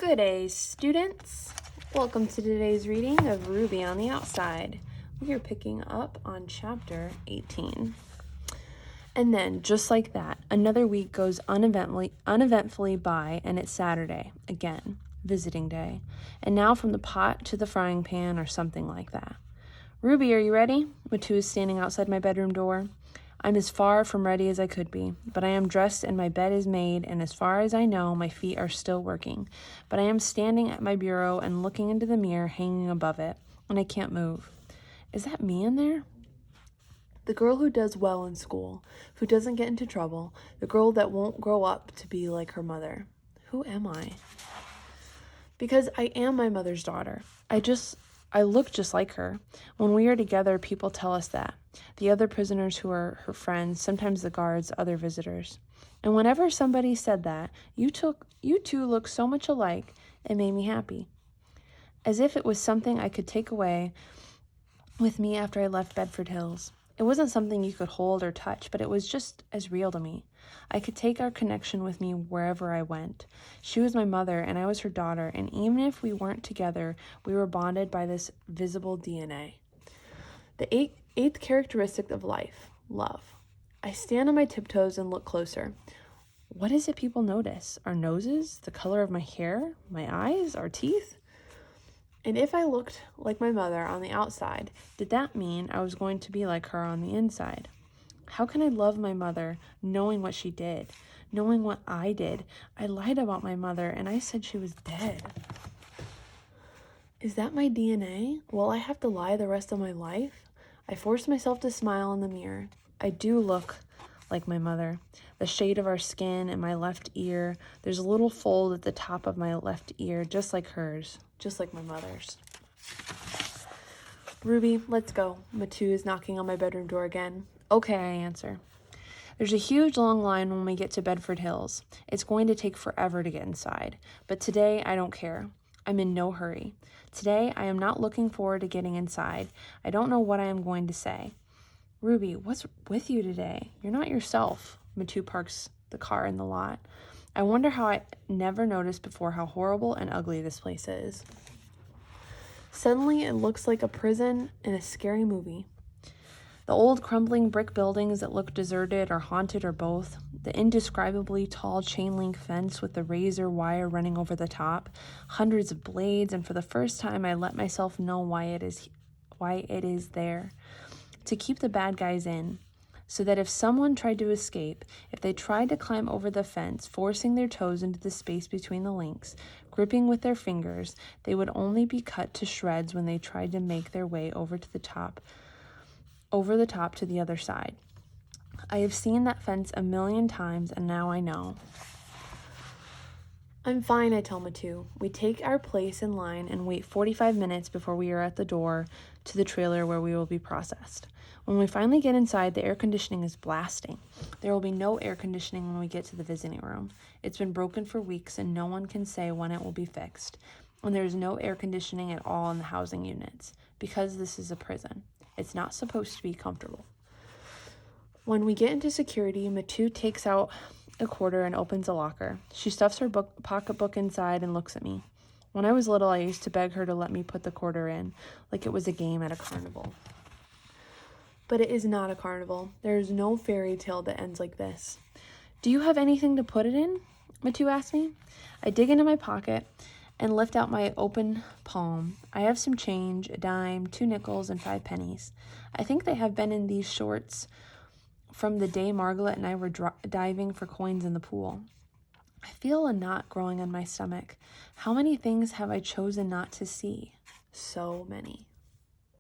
Good day, students. Welcome to today's reading of Ruby on the Outside. We are picking up on chapter 18. And then, just like that, another week goes uneventfully by, and it's Saturday, again, visiting day. And now from the pot to the frying pan, or something like that. Ruby, are you ready? Matu is standing outside my bedroom door. I'm as far from ready as I could be, but I am dressed and my bed is made, and as far as I know, my feet are still working. But I am standing at my bureau and looking into the mirror hanging above it, and I can't move. Is that me in there? The girl who does well in school, who doesn't get into trouble, the girl that won't grow up to be like her mother. Who am I? Because I am my mother's daughter. I look just like her. When we are together, people tell us that. The other prisoners who are her friends, sometimes the guards, other visitors. And whenever somebody said that, you two look so much alike, it made me happy. As if it was something I could take away with me after I left Bedford Hills. It wasn't something you could hold or touch, but it was just as real to me. I could take our connection with me wherever I went. She was my mother, and I was her daughter, and even if we weren't together, we were bonded by this visible DNA. The eighth characteristic of life, love. I stand on my tiptoes and look closer. What is it people notice? Our noses? The color of my hair? My eyes? Our teeth? And if I looked like my mother on the outside, did that mean I was going to be like her on the inside? How can I love my mother knowing what she did, knowing what I did? I lied about my mother and I said she was dead. Is that my DNA? Will I have to lie the rest of my life? I forced myself to smile in the mirror. I do look like my mother. The shade of our skin and my left ear. There's a little fold at the top of my left ear, just like hers, just like my mother's. Ruby, let's go. Matu is knocking on my bedroom door again. Okay, I answer. There's a huge long line when we get to Bedford Hills. It's going to take forever to get inside, but today I don't care. I'm in no hurry. Today I am not looking forward to getting inside. I don't know what I am going to say. Ruby, what's with you today? You're not yourself. Matu parks the car in the lot. I wonder how I never noticed before how horrible and ugly this place is. Suddenly, it looks like a prison in a scary movie. The old crumbling brick buildings that look deserted or haunted or both. The indescribably tall chain link fence with the razor wire running over the top. Hundreds of blades, and for the first time I let myself know why it is there. To keep the bad guys in, so that if someone tried to escape, if they tried to climb over the fence, forcing their toes into the space between the links, gripping with their fingers, they would only be cut to shreds when they tried to make their way over the top to the other side. I have seen that fence 1,000,000 times, and now I know. I'm fine, I tell Matu. We take our place in line and wait 45 minutes before we are at the door to the trailer where we will be processed. When we finally get inside, the air conditioning is blasting. There will be no air conditioning when we get to the visiting room. It's been broken for weeks and no one can say when it will be fixed. And there is no air conditioning at all in the housing units because this is a prison. It's not supposed to be comfortable. When we get into security, Matu takes out a quarter and opens a locker. She stuffs her pocketbook inside and looks at me. When I was little, I used to beg her to let me put the quarter in, like it was a game at a carnival. But it is not a carnival. There is no fairy tale that ends like this. Do you have anything to put it in? Matu asked me. I dig into my pocket and lift out my open palm. I have some change, a dime, 2 nickels, and 5 pennies. I think they have been in these shorts from the day Margaret and I were diving for coins in the pool. I feel a knot growing on my stomach. How many things have I chosen not to see? So many.